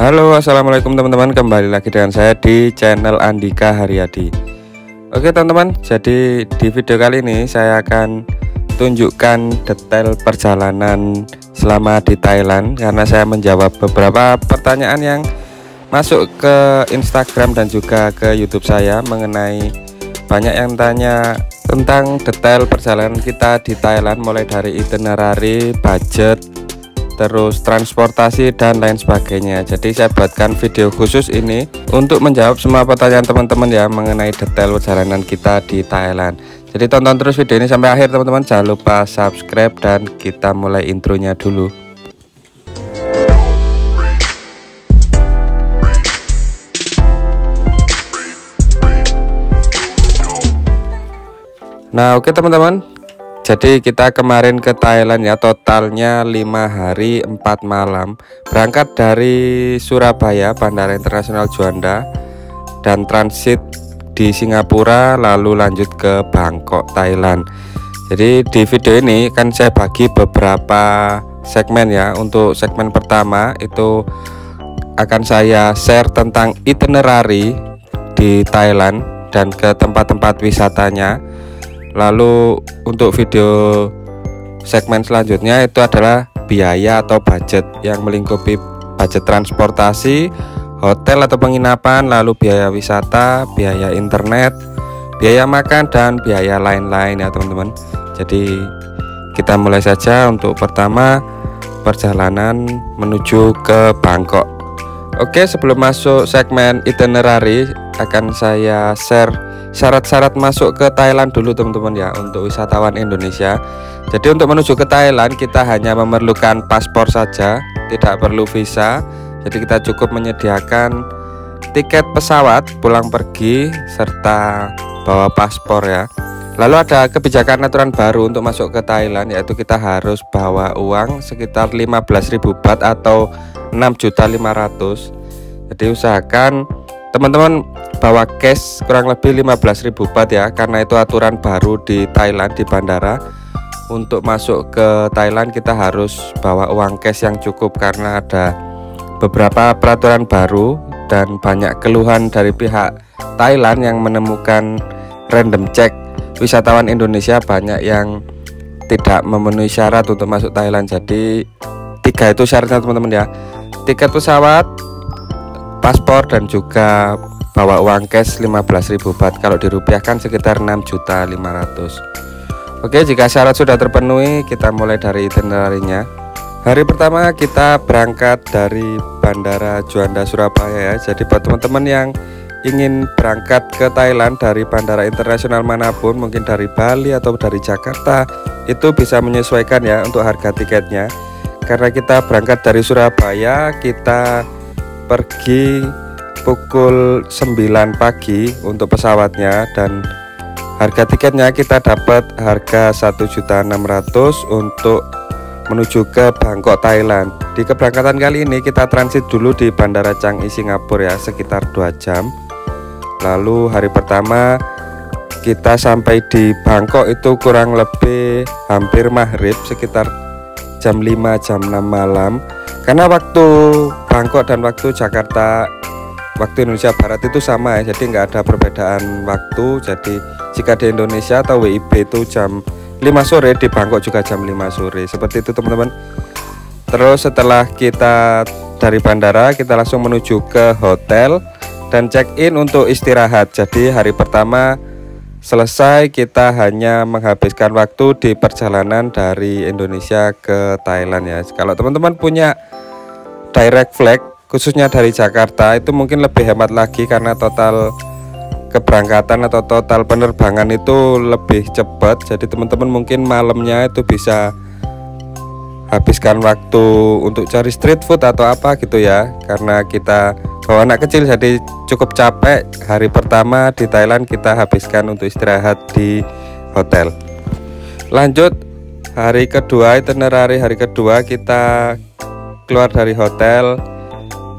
Halo, assalamualaikum teman-teman. Kembali lagi dengan saya di channel Andika Haryadi. Oke teman-teman, jadi di video kali ini saya akan tunjukkan detail perjalanan selama di Thailand, karena saya menjawab beberapa pertanyaan yang masuk ke Instagram dan juga ke YouTube saya mengenai banyak yang tanya tentang detail perjalanan kita di Thailand, mulai dari itinerary, budget, terus transportasi dan lain sebagainya. Jadi saya buatkan video khusus ini untuk menjawab semua pertanyaan teman-teman ya mengenai detail perjalanan kita di Thailand. Jadi tonton terus video ini sampai akhir teman-teman. Jangan lupa subscribe dan kita mulai intronya dulu. Nah oke teman-teman, jadi kita kemarin ke Thailand ya, totalnya 5 hari 4 malam. Berangkat dari Surabaya, Bandara Internasional Juanda, dan transit di Singapura, lalu lanjut ke Bangkok, Thailand. Jadi di video ini kan saya bagi beberapa segmen ya. Untuk segmen pertama itu akan saya share tentang itinerary di Thailand dan ke tempat-tempat wisatanya. Lalu untuk video segmen selanjutnya itu adalah biaya atau budget yang melingkupi budget transportasi, hotel atau penginapan, lalu biaya wisata, biaya internet, biaya makan, dan biaya lain-lain ya teman-teman. Jadi kita mulai saja. Untuk pertama, perjalanan menuju ke Bangkok. Oke, sebelum masuk segmen itinerary akan saya share syarat-syarat masuk ke Thailand dulu teman-teman ya, untuk wisatawan Indonesia. Jadi untuk menuju ke Thailand kita hanya memerlukan paspor saja, tidak perlu visa. Jadi kita cukup menyediakan tiket pesawat pulang pergi serta bawa paspor ya. Lalu ada kebijakan aturan baru untuk masuk ke Thailand, yaitu kita harus bawa uang sekitar 15.000 baht atau 6.500.000. Jadi usahakan teman-teman bawa cash kurang lebih 15.000 baht ya, karena itu aturan baru di Thailand di bandara. Untuk masuk ke Thailand kita harus bawa uang cash yang cukup, karena ada beberapa peraturan baru dan banyak keluhan dari pihak Thailand yang menemukan random check wisatawan Indonesia banyak yang tidak memenuhi syarat untuk masuk Thailand. Jadi 3 itu syaratnya teman-teman ya: tiket pesawat, paspor, dan juga bawa uang cash 15.000 baht. Kalau dirupiahkan sekitar 6.500.000. Oke, jika syarat sudah terpenuhi, kita mulai dari itinerary-nya. Hari pertama kita berangkat dari Bandara Juanda Surabaya ya. Jadi buat teman-teman yang ingin berangkat ke Thailand dari bandara internasional manapun, mungkin dari Bali atau dari Jakarta, itu bisa menyesuaikan ya untuk harga tiketnya. Karena kita berangkat dari Surabaya, kita pergi pukul 9 pagi untuk pesawatnya, dan harga tiketnya kita dapat harga 1.600.000 untuk menuju ke Bangkok, Thailand. Di keberangkatan kali ini kita transit dulu di Bandara Changi Singapura ya, sekitar 2 jam. Lalu hari pertama kita sampai di Bangkok itu kurang lebih hampir maghrib, sekitar jam 5 jam 6 malam. Karena waktu Bangkok dan waktu Jakarta, waktu Indonesia Barat itu sama ya, jadi nggak ada perbedaan waktu. Jadi jika di Indonesia atau WIB itu jam 5 sore, di Bangkok juga jam 5 sore, seperti itu teman-teman. Terus setelah kita dari bandara, kita langsung menuju ke hotel dan check-in untuk istirahat. Jadi hari pertama selesai, kita hanya menghabiskan waktu di perjalanan dari Indonesia ke Thailand ya. Kalau teman-teman punya direct flight khususnya dari Jakarta, itu mungkin lebih hemat lagi, karena total keberangkatan atau total penerbangan itu lebih cepat. Jadi teman-teman mungkin malamnya itu bisa habiskan waktu untuk cari street food atau apa gitu ya. Karena kita bawa anak kecil jadi cukup capek. Hari pertama di Thailand kita habiskan untuk istirahat di hotel. Lanjut hari kedua, itinerary hari kedua kita keluar dari hotel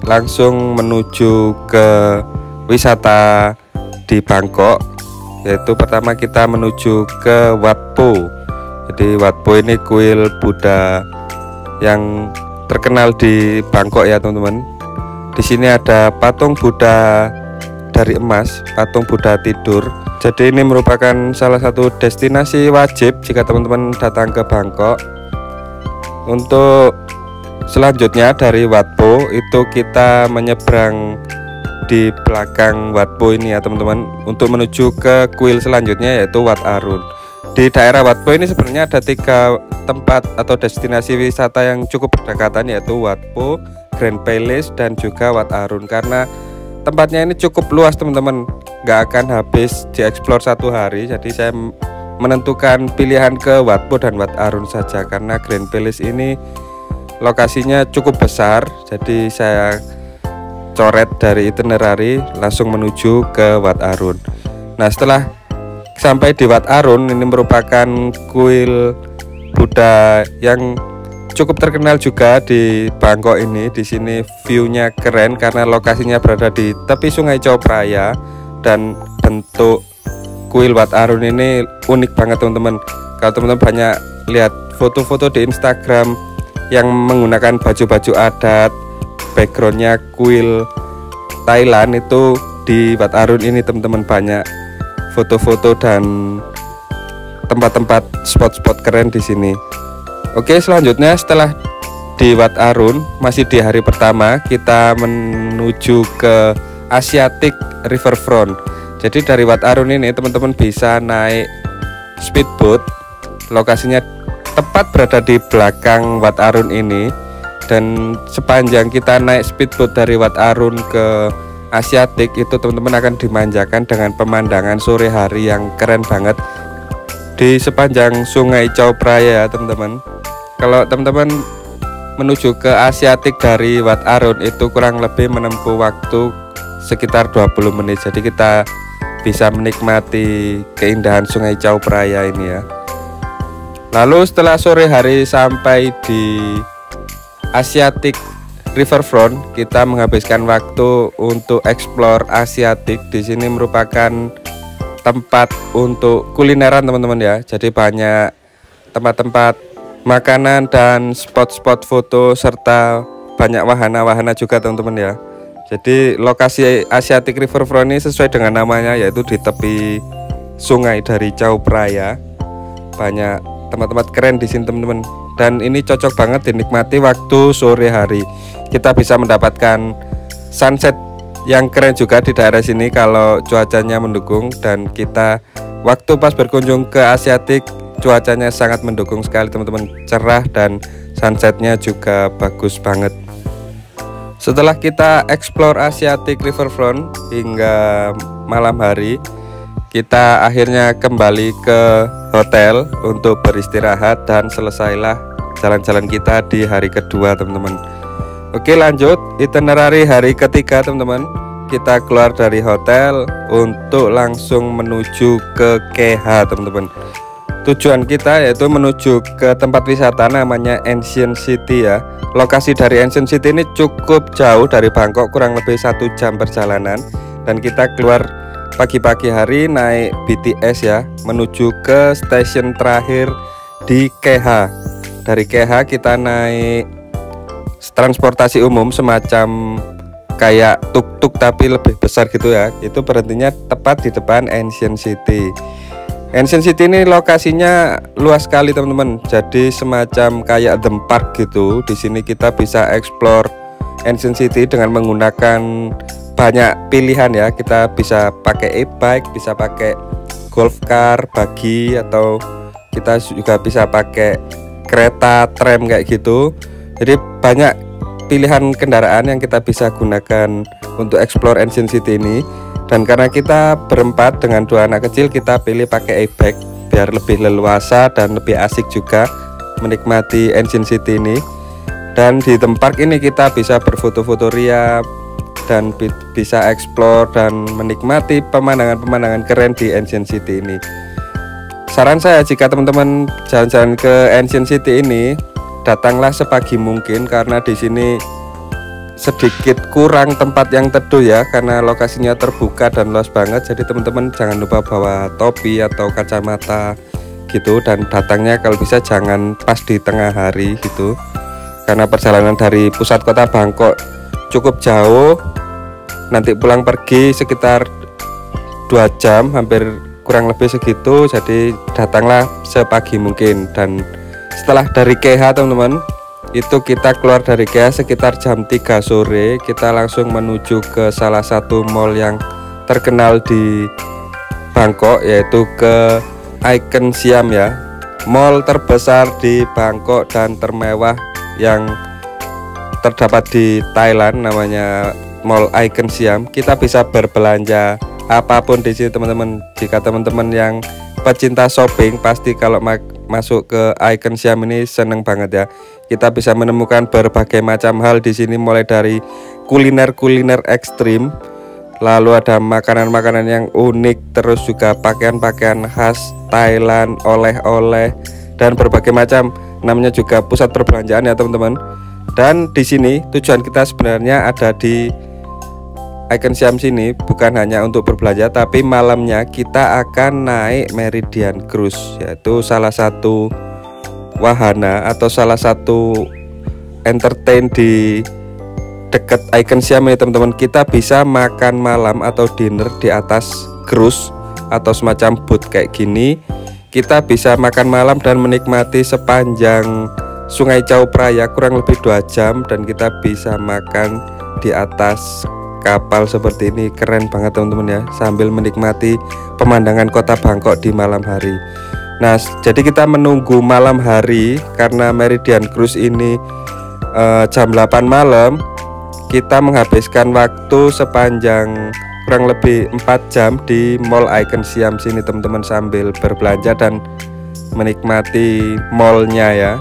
langsung menuju ke wisata di Bangkok, yaitu pertama kita menuju ke Wat Po. Jadi Wat Po ini kuil Buddha yang terkenal di Bangkok ya teman-teman. Di sini ada patung Buddha dari emas, patung Buddha tidur. Jadi ini merupakan salah satu destinasi wajib jika teman-teman datang ke Bangkok. Untuk selanjutnya dari Wat Po itu kita menyeberang di belakang Wat Po ini ya teman-teman, untuk menuju ke kuil selanjutnya yaitu Wat Arun. Di daerah Wat Po ini sebenarnya ada 3 tempat atau destinasi wisata yang cukup berdekatan, yaitu Wat Po, Grand Palace, dan juga Wat Arun. Karena tempatnya ini cukup luas teman-teman, nggak akan habis dieksplor 1 hari. Jadi saya menentukan pilihan ke Wat Po dan Wat Arun saja, karena Grand Palace ini lokasinya cukup besar. Jadi saya coret dari itinerary langsung menuju ke Wat Arun. Nah, setelah sampai di Wat Arun, ini merupakan kuil Buddha yang cukup terkenal juga di Bangkok ini. Di sini view-nya keren karena lokasinya berada di tepi Sungai Chao Phraya, dan bentuk kuil Wat Arun ini unik banget teman-teman. Kalau teman-teman banyak lihat foto-foto di Instagram yang menggunakan baju-baju adat, backgroundnya kuil Thailand, itu di Wat Arun ini teman-teman banyak foto-foto dan tempat-tempat spot-spot keren di sini. Oke, selanjutnya setelah di Wat Arun, masih di hari pertama, kita menuju ke Asiatic Riverfront. Jadi dari Wat Arun ini teman-teman bisa naik speedboat. Lokasinya tepat berada di belakang Wat Arun ini, dan sepanjang kita naik speedboat dari Wat Arun ke Asiatic itu teman-teman akan dimanjakan dengan pemandangan sore hari yang keren banget di sepanjang Sungai Chao Phraya teman-teman. Kalau teman-teman menuju ke Asiatic dari Wat Arun itu kurang lebih menempuh waktu sekitar 20 menit. Jadi kita bisa menikmati keindahan Sungai Chao Phraya ini ya. Lalu setelah sore hari sampai di Asiatic Riverfront, kita menghabiskan waktu untuk explore Asiatic. Di sini merupakan tempat untuk kulineran teman-teman ya. Jadi banyak tempat-tempat makanan dan spot-spot foto, serta banyak wahana-wahana juga teman-teman ya. Jadi lokasi Asiatic Riverfront ini sesuai dengan namanya, yaitu di tepi sungai dari Chao Phraya. Banyak tempat-tempat keren di sini teman-teman, dan ini cocok banget dinikmati waktu sore hari. Kita bisa mendapatkan sunset yang keren juga di daerah sini kalau cuacanya mendukung, dan kita waktu pas berkunjung ke Asiatic cuacanya sangat mendukung sekali teman-teman, cerah dan sunsetnya juga bagus banget. Setelah kita explore Asiatic Riverfront hingga malam hari, kita akhirnya kembali ke hotel untuk beristirahat, dan selesailah jalan-jalan kita di hari kedua teman-teman. Oke, lanjut itinerary hari ketiga teman-teman. Kita keluar dari hotel untuk langsung menuju ke KH teman-teman. Tujuan kita yaitu menuju ke tempat wisata namanya Ancient City ya. Lokasi dari Ancient City ini cukup jauh dari Bangkok, kurang lebih 1 jam perjalanan. Dan kita keluar pagi-pagi hari naik BTS ya, menuju ke stasiun terakhir di KH. Dari KH kita naik transportasi umum semacam kayak tuk-tuk tapi lebih besar gitu ya. Itu berhentinya tepat di depan Ancient City. Ancient City ini lokasinya luas sekali teman-teman. Jadi semacam kayak theme park gitu. Di sini kita bisa explore Ancient City dengan menggunakan banyak pilihan ya. Kita bisa pakai e-bike, bisa pakai golf car, buggy, atau kita juga bisa pakai kereta, tram kayak gitu. Jadi banyak pilihan kendaraan yang kita bisa gunakan untuk explore Ancient City ini. Dan karena kita berempat dengan 2 anak kecil, kita pilih pakai e-bike biar lebih leluasa dan lebih asik juga menikmati Ancient City ini. Dan di theme park ini kita bisa berfoto-foto ria dan bisa explore dan menikmati pemandangan-pemandangan keren di Ancient City ini. Saran saya jika teman-teman jalan-jalan ke Ancient City ini, datanglah sepagi mungkin, karena di sini sedikit kurang tempat yang teduh ya, karena lokasinya terbuka dan luas banget. Jadi teman-teman jangan lupa bawa topi atau kacamata gitu, dan datangnya kalau bisa jangan pas di tengah hari gitu, karena perjalanan dari pusat kota Bangkok cukup jauh, nanti pulang pergi sekitar 2 jam, hampir kurang lebih segitu. Jadi datanglah sepagi mungkin. Dan setelah dari KH teman-teman, itu kita keluar dari KH sekitar jam 3 sore. Kita langsung menuju ke salah satu mall yang terkenal di Bangkok, yaitu ke Icon Siam ya, mall terbesar di Bangkok dan termewah yang terdapat di Thailand, namanya Mall Icon Siam. Kita bisa berbelanja apapun di sini teman-teman. Jika teman-teman yang pecinta shopping, pasti kalau masuk ke Icon Siam ini seneng banget ya. Kita bisa menemukan berbagai macam hal di sini, mulai dari kuliner ekstrim, lalu ada makanan-makanan yang unik, terus juga pakaian-pakaian khas Thailand, oleh-oleh, dan berbagai macam. Namanya juga pusat perbelanjaan ya teman-teman. Dan di sini tujuan kita sebenarnya ada di Icon Siam sini bukan hanya untuk berbelanja, tapi malamnya kita akan naik Meridian Cruise, yaitu salah satu wahana atau salah satu entertain di dekat Icon Siam ini teman-teman. Kita bisa makan malam atau dinner di atas cruise atau semacam boat kayak gini. Kita bisa makan malam dan menikmati sepanjang Sungai Chao Phraya kurang lebih 2 jam, dan kita bisa makan di atas kapal seperti ini. Keren banget teman-teman ya, sambil menikmati pemandangan kota Bangkok di malam hari. Nah, jadi kita menunggu malam hari karena Meridian Cruise ini jam 8 malam. Kita menghabiskan waktu sepanjang kurang lebih 4 jam di Mall Icon Siam sini teman-teman, sambil berbelanja dan menikmati mallnya ya.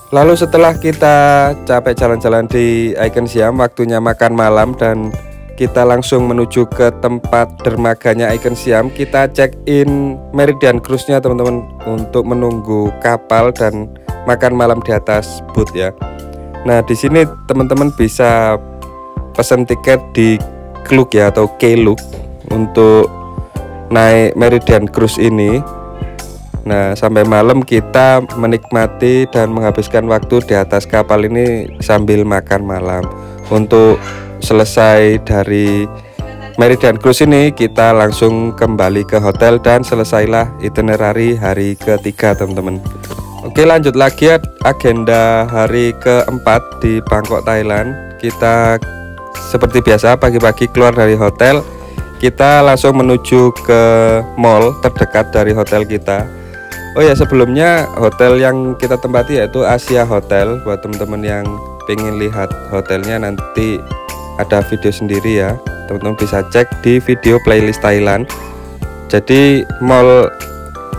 Lalu setelah kita capek jalan-jalan di Icon Siam, waktunya makan malam dan kita langsung menuju ke tempat dermaganya Icon Siam. Kita check in Meridian Cruise-nya teman-teman untuk menunggu kapal dan makan malam di atas boat ya. Nah, di sini teman-teman bisa pesan tiket di Klook ya, atau Klook, untuk naik Meridian Cruise ini. Nah, sampai malam kita menikmati dan menghabiskan waktu di atas kapal ini sambil makan malam. Untuk selesai dari Meridian Cruise ini, kita langsung kembali ke hotel dan selesailah itinerary hari ketiga teman-teman. Oke, lanjut lagi agenda hari keempat di Bangkok, Thailand. Kita seperti biasa pagi-pagi keluar dari hotel, kita langsung menuju ke mall terdekat dari hotel kita. Oh ya, sebelumnya hotel yang kita tempati yaitu Asia Hotel. Buat teman-teman yang pengen lihat hotelnya, nanti ada video sendiri ya, teman-teman bisa cek di video playlist Thailand. Jadi mall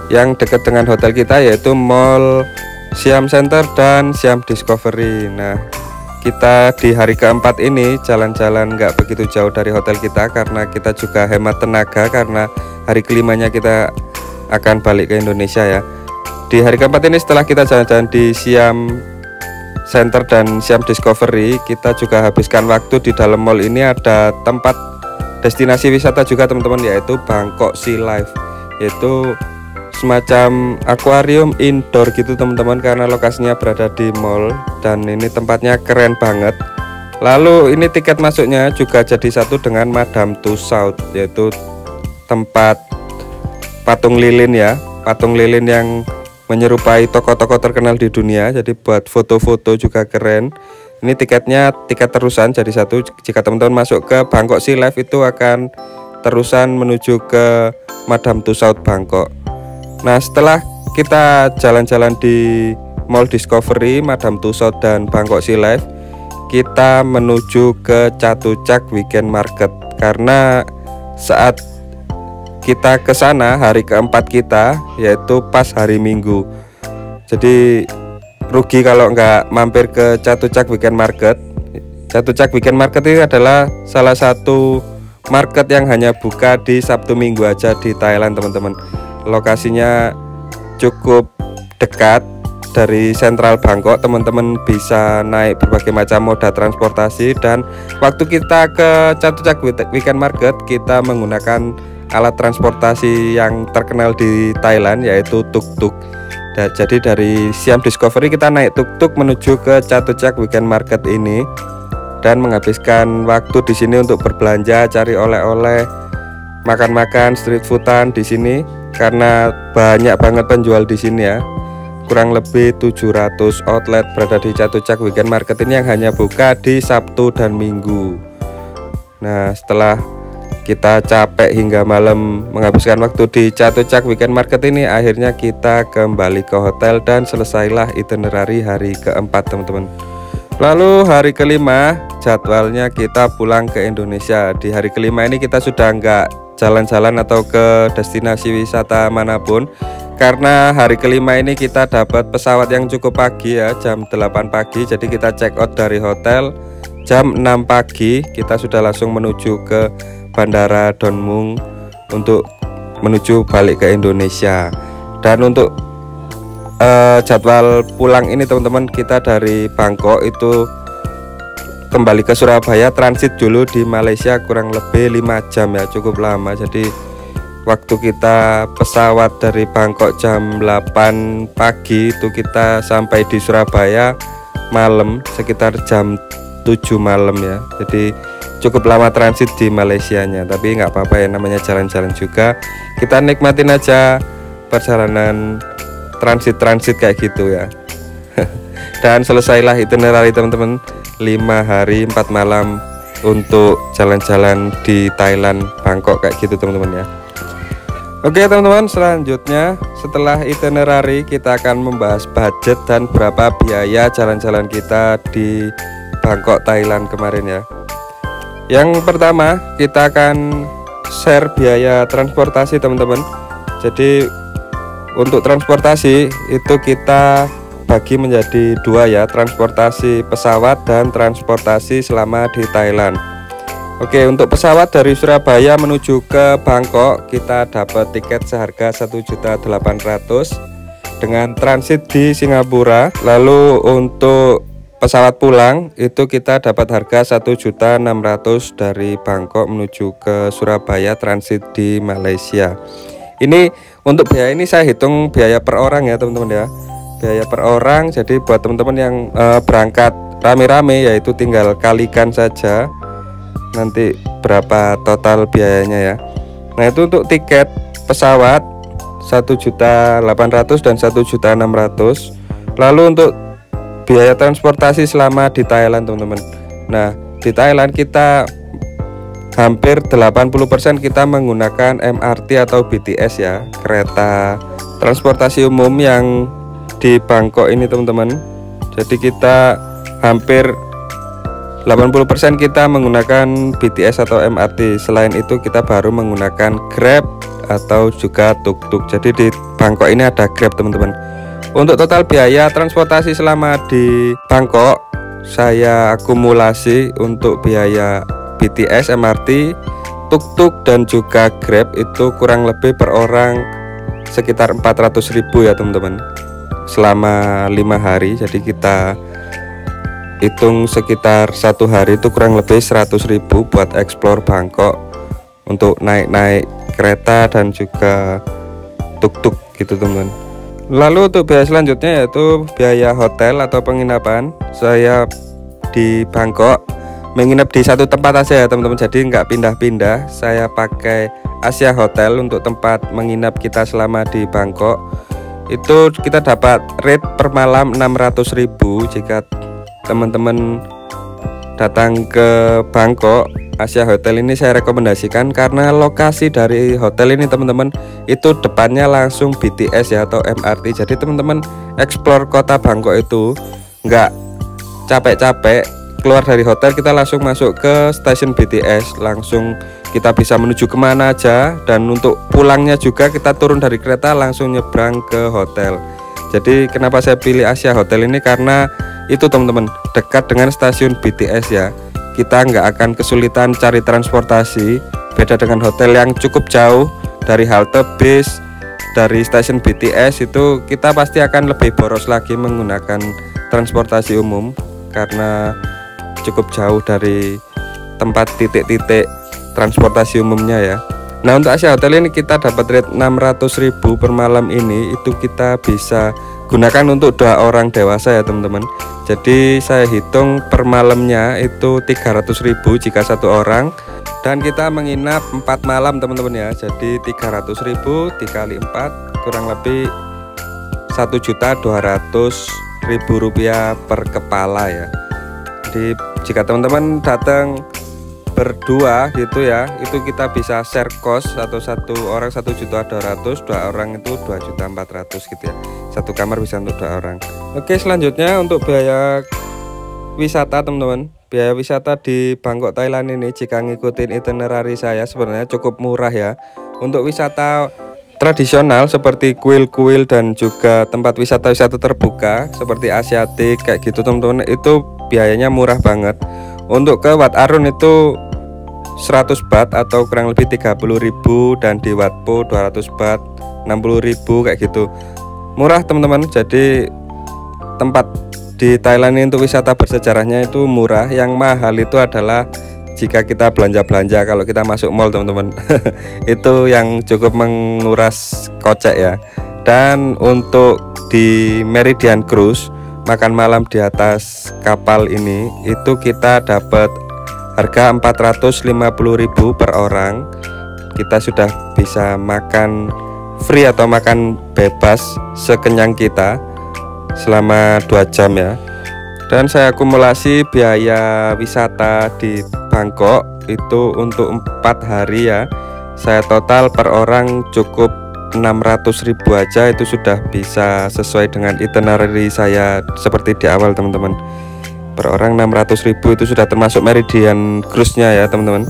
yang dekat dengan hotel kita yaitu Mall Siam Center dan Siam Discovery. Nah, kita di hari keempat ini jalan-jalan nggak begitu jauh dari hotel kita, karena kita juga hemat tenaga, karena hari kelimanya kita akan balik ke Indonesia ya. Di hari keempat ini setelah kita jalan-jalan di Siam Center dan Siam Discovery, kita juga habiskan waktu di dalam mall ini. Ada tempat destinasi wisata juga teman-teman, yaitu Bangkok Sea Life, yaitu semacam akuarium indoor gitu teman-teman, karena lokasinya berada di mall dan ini tempatnya keren banget. Lalu ini tiket masuknya juga jadi satu dengan Madame Tussauds, yaitu tempat patung lilin ya, patung lilin yang menyerupai tokoh-tokoh terkenal di dunia. Jadi buat foto-foto juga keren. Ini tiketnya tiket terusan jadi satu. Jika teman-teman masuk ke Bangkok Sea Life, itu akan terusan menuju ke Madame Tussauds Bangkok. Nah, setelah kita jalan-jalan di Mall Discovery, Madame Tussauds dan Bangkok Sea Life, kita menuju ke Chatuchak Weekend Market, karena saat kita ke sana hari keempat kita, yaitu pas hari Minggu. Jadi rugi kalau nggak mampir ke Chatuchak Weekend Market. Chatuchak Weekend Market ini adalah salah satu market yang hanya buka di Sabtu Minggu aja di Thailand teman-teman. Lokasinya cukup dekat dari sentral Bangkok. Teman-teman bisa naik berbagai macam moda transportasi, dan waktu kita ke Chatuchak Weekend Market kita menggunakan alat transportasi yang terkenal di Thailand, yaitu tuk-tuk. Jadi dari Siam Discovery kita naik tuk-tuk menuju ke Chatuchak Weekend Market ini. dan menghabiskan waktu di sini untuk berbelanja, cari oleh-oleh, makan-makan street foodan di sini karena banyak banget penjual di sini ya. Kurang lebih 700 outlet berada di Chatuchak Weekend Market ini yang hanya buka di Sabtu dan Minggu. Nah, setelah kita capek hingga malam menghabiskan waktu di Chatuchak Weekend Market ini, akhirnya kita kembali ke hotel dan selesailah itinerary hari keempat teman-teman. Lalu hari kelima jadwalnya kita pulang ke Indonesia. Di hari kelima ini kita sudah nggak jalan-jalan atau ke destinasi wisata manapun, karena hari kelima ini kita dapat pesawat yang cukup pagi ya, jam 8 pagi. Jadi kita check out dari hotel jam 6 pagi, kita sudah langsung menuju ke Bandara Don Mueang untuk menuju balik ke Indonesia. Dan untuk jadwal pulang ini teman-teman, kita dari Bangkok itu kembali ke Surabaya, transit dulu di Malaysia kurang lebih 5 jam ya, cukup lama. Jadi waktu kita pesawat dari Bangkok jam 8 pagi itu kita sampai di Surabaya malam sekitar jam 7 malam ya. Jadi cukup lama transit di Malaysianya, tapi nggak apa-apa ya, namanya jalan-jalan juga. Kita nikmatin aja perjalanan transit kayak gitu ya. Dan selesailah itinerary teman-teman, 5 hari 4 malam untuk jalan-jalan di Thailand, Bangkok kayak gitu teman-teman ya. Oke teman-teman, selanjutnya setelah itinerary kita akan membahas budget dan berapa biaya jalan-jalan kita di Bangkok, Thailand kemarin ya. Yang pertama kita akan share biaya transportasi teman-teman. Jadi untuk transportasi itu kita bagi menjadi 2 ya, transportasi pesawat dan transportasi selama di Thailand. Oke, untuk pesawat dari Surabaya menuju ke Bangkok kita dapat tiket seharga 1.800.000 dengan transit di Singapura. Lalu untuk pesawat pulang itu kita dapat harga 1.600.000 dari Bangkok menuju ke Surabaya, transit di Malaysia. Ini untuk biaya ini saya hitung biaya per orang ya teman-teman ya, biaya per orang. Jadi buat teman-teman yang berangkat rame-rame yaitu tinggal kalikan saja nanti berapa total biayanya ya. Nah itu untuk tiket pesawat 1.800.000 dan 1.600.000. Lalu untuk biaya transportasi selama di Thailand teman-teman. Nah di Thailand kita hampir 80% kita menggunakan MRT atau BTS ya, kereta transportasi umum yang di Bangkok ini teman-teman. Jadi kita hampir 80% kita menggunakan BTS atau MRT. Selain itu kita baru menggunakan Grab atau juga tuk-tuk. Jadi di Bangkok ini ada Grab teman-teman. Untuk total biaya transportasi selama di Bangkok saya akumulasi untuk biaya BTS, MRT, tuk-tuk dan juga Grab itu kurang lebih per orang sekitar 400.000 ya teman-teman selama 5 hari. Jadi kita hitung sekitar 1 hari itu kurang lebih 100.000 buat explore Bangkok untuk naik-naik kereta dan juga tuk-tuk gitu teman-teman. Lalu untuk biaya selanjutnya yaitu biaya hotel atau penginapan. Saya di Bangkok menginap di satu tempat aja ya teman-teman, jadi nggak pindah-pindah. Saya pakai Asia Hotel untuk tempat menginap kita selama di Bangkok. Itu kita dapat rate per malam 600.000 jika teman-teman datang ke Bangkok. Asia Hotel ini saya rekomendasikan karena lokasi dari hotel ini teman-teman itu depannya langsung BTS ya atau MRT. Jadi teman-teman explore kota Bangkok itu nggak capek-capek, keluar dari hotel kita langsung masuk ke stasiun BTS, langsung kita bisa menuju kemana aja. Dan untuk pulangnya juga kita turun dari kereta langsung nyebrang ke hotel. Jadi kenapa saya pilih Asia Hotel ini, karena itu teman-teman dekat dengan stasiun BTS ya, kita nggak akan kesulitan cari transportasi. Beda dengan hotel yang cukup jauh dari halte bis, dari stasiun BTS itu kita pasti akan lebih boros lagi menggunakan transportasi umum karena cukup jauh dari tempat titik-titik transportasi umumnya ya. Nah untuk Asia Hotel ini kita dapat rate 600.000 per malam ini, itu kita bisa gunakan untuk 2 orang dewasa ya teman-teman. Jadi saya hitung per malamnya itu 300.000 jika 1 orang, dan kita menginap 4 malam teman-teman ya. Jadi 300.000 dikali 4 kurang lebih 1.200.000 rupiah per kepala ya. Jadi jika teman-teman datang berdua gitu ya, itu kita bisa share cost, atau 1 orang 1.200.000, 2 orang itu 2.400.000 gitu ya. 1 kamar bisa untuk 2 orang. Oke, selanjutnya untuk biaya wisata teman-teman. Biaya wisata di Bangkok Thailand ini jika ngikutin itinerary saya sebenarnya cukup murah ya. Untuk wisata tradisional seperti kuil-kuil dan juga tempat wisata-wisata terbuka seperti Asiatik kayak gitu teman-teman, itu biayanya murah banget. Untuk ke Wat Arun itu 100 baht atau kurang lebih 30.000, dan di Wat Po 200 baht 60.000 kayak gitu. Murah teman-teman. Jadi tempat di Thailand ini untuk wisata bersejarahnya itu murah. Yang mahal itu adalah jika kita belanja-belanja kalau kita masuk mall teman-teman. Itu yang cukup menguras kocek ya. Dan untuk di Meridian Cruise, makan malam di atas kapal ini itu kita dapat harga 450.000 per orang. Kita sudah bisa makan free atau makan bebas sekenyang kita selama 2 jam ya. Dan saya akumulasi biaya wisata di Bangkok itu untuk 4 hari ya. Saya total per orang cukup 600.000 aja, itu sudah bisa sesuai dengan itinerary saya seperti di awal teman-teman. Per orang 600.000 itu sudah termasuk Meridian Cruise-nya ya teman-teman.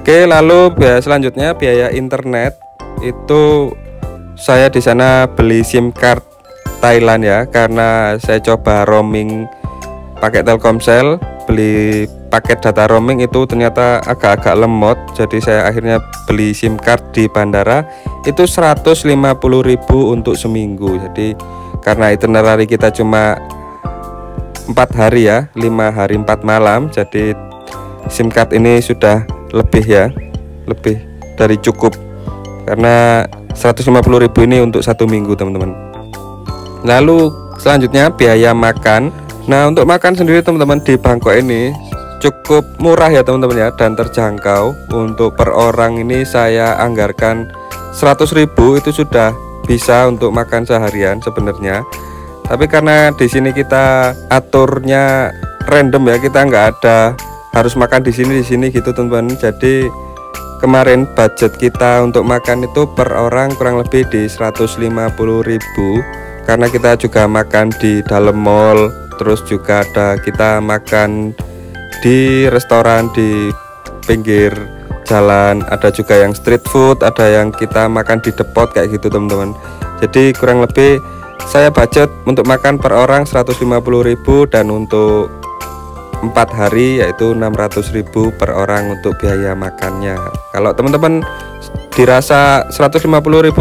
Oke, lalu biaya selanjutnya biaya internet. Itu saya di sana beli SIM card Thailand ya, karena saya coba roaming pakai Telkomsel, beli paket data roaming itu ternyata agak-agak lemot. Jadi saya akhirnya beli SIM card di bandara itu 150.000 untuk seminggu. Jadi karena itinerary kita cuma 4 hari ya, 5 hari 4 malam, jadi SIM card ini sudah lebih ya, lebih dari cukup, karena 150.000 ini untuk 1 minggu teman-teman. Lalu selanjutnya biaya makan. Nah, untuk makan sendiri teman-teman di Bangkok ini cukup murah ya teman-teman ya, dan terjangkau. Untuk per orang ini saya anggarkan 100.000, itu sudah bisa untuk makan seharian sebenarnya. Tapi karena di sini kita aturnya random ya, kita nggak ada harus makan di sini gitu teman-teman. Jadi kemarin budget kita untuk makan itu per orang kurang lebih di 150.000, karena kita juga makan di dalam mall, terus juga ada kita makan di restoran di pinggir jalan, ada juga yang street food, ada yang kita makan di depot kayak gitu teman-teman. Jadi kurang lebih saya budget untuk makan per orang 150.000, dan untuk 4 hari yaitu 600.000 per orang untuk biaya makannya. Kalau teman-teman dirasa 150.000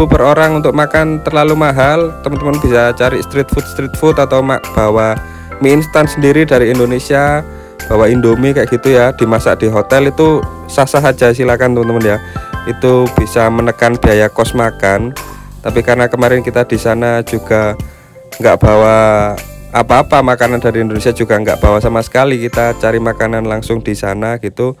per orang untuk makan terlalu mahal, teman-teman bisa cari street food atau bawa mie instan sendiri dari Indonesia, bawa Indomie kayak gitu ya, dimasak di hotel, itu sah-sah aja, silakan teman-teman ya. Itu bisa menekan biaya kos makan. Tapi karena kemarin kita di sana juga nggak bawa apa-apa, makanan dari Indonesia juga nggak bawa sama sekali, kita cari makanan langsung di sana gitu.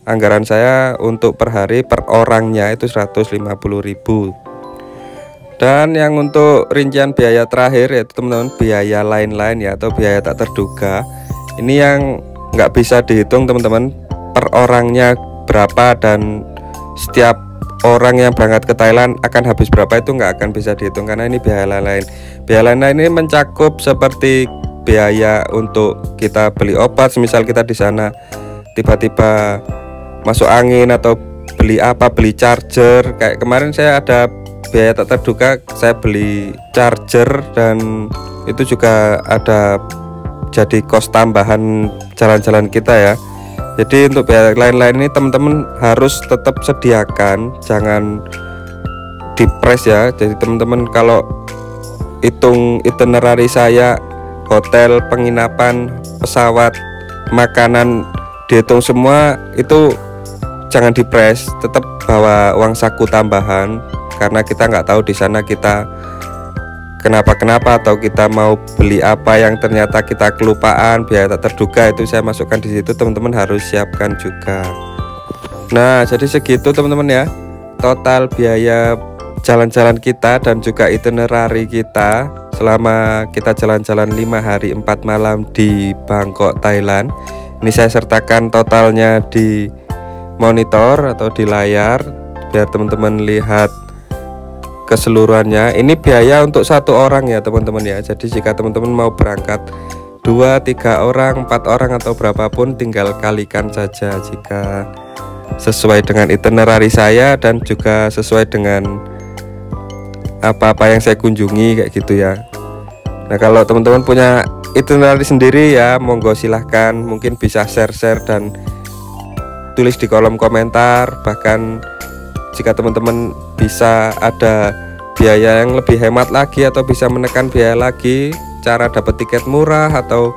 Anggaran saya untuk per hari per orangnya itu 150.000. Dan yang untuk rincian biaya terakhir yaitu teman-teman biaya lain-lain ya, atau biaya tak terduga. Ini yang nggak bisa dihitung teman-teman, per orangnya berapa dan setiap orang yang berangkat ke Thailand akan habis berapa, itu nggak akan bisa dihitung karena ini biaya lain-lain. Biaya lain-lain ini mencakup seperti biaya untuk kita beli obat, semisal kita di sana tiba-tiba masuk angin atau beli charger. Kayak kemarin saya ada biaya tak terduga, saya beli charger dan itu juga ada jadi kos tambahan jalan-jalan kita ya. Jadi untuk biaya lain-lain ini teman-teman harus tetap sediakan, jangan dipres ya. Jadi teman-teman kalau hitung itinerary saya, hotel, penginapan, pesawat, makanan, dihitung semua, itu jangan dipres, tetap bawa uang saku tambahan, karena kita nggak tahu di sana kita kenapa-kenapa atau kita mau beli apa yang ternyata kita kelupaan, biaya tak terduga, itu saya masukkan di situ, teman-teman harus siapkan juga. Nah, jadi segitu teman-teman ya, total biaya jalan-jalan kita dan juga itinerary kita selama kita jalan-jalan 5 hari 4 malam di Bangkok, Thailand. Ini saya sertakan totalnya di monitor atau di layar biar teman-teman lihat keseluruhannya. Ini biaya untuk 1 orang ya teman-teman ya. Jadi jika teman-teman mau berangkat 2, 3 orang, 4 orang atau berapapun, tinggal kalikan saja jika sesuai dengan itinerary saya dan juga sesuai dengan apa-apa yang saya kunjungi kayak gitu ya. Nah, kalau teman-teman punya itinerary sendiri ya, monggo silahkan, mungkin bisa share-share dan tulis di kolom komentar. Bahkan jika teman-teman bisa ada biaya yang lebih hemat lagi atau bisa menekan biaya lagi, cara dapat tiket murah atau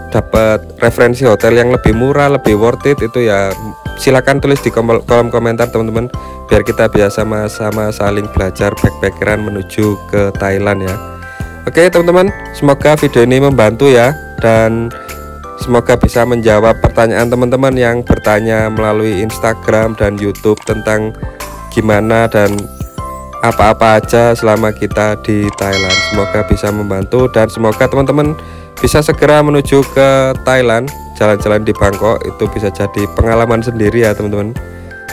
dapat referensi hotel yang lebih murah, lebih worth it, itu ya silakan tulis di kolom komentar teman-teman, biar kita bisa sama-sama saling belajar backpackeran menuju ke Thailand ya. Oke teman-teman, semoga video ini membantu ya, dan semoga bisa menjawab pertanyaan teman-teman yang bertanya melalui Instagram dan YouTube tentang gimana dan apa-apa aja selama kita di Thailand. Semoga bisa membantu dan semoga teman-teman bisa segera menuju ke Thailand. Jalan-jalan di Bangkok itu bisa jadi pengalaman sendiri ya teman-teman.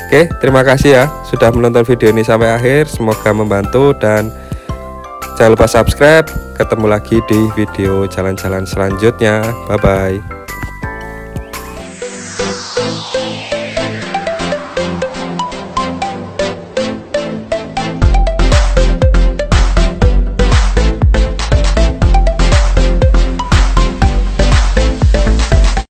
Oke, terima kasih ya sudah menonton video ini sampai akhir. Semoga membantu dan jangan lupa subscribe. Ketemu lagi di video jalan-jalan selanjutnya. Bye bye.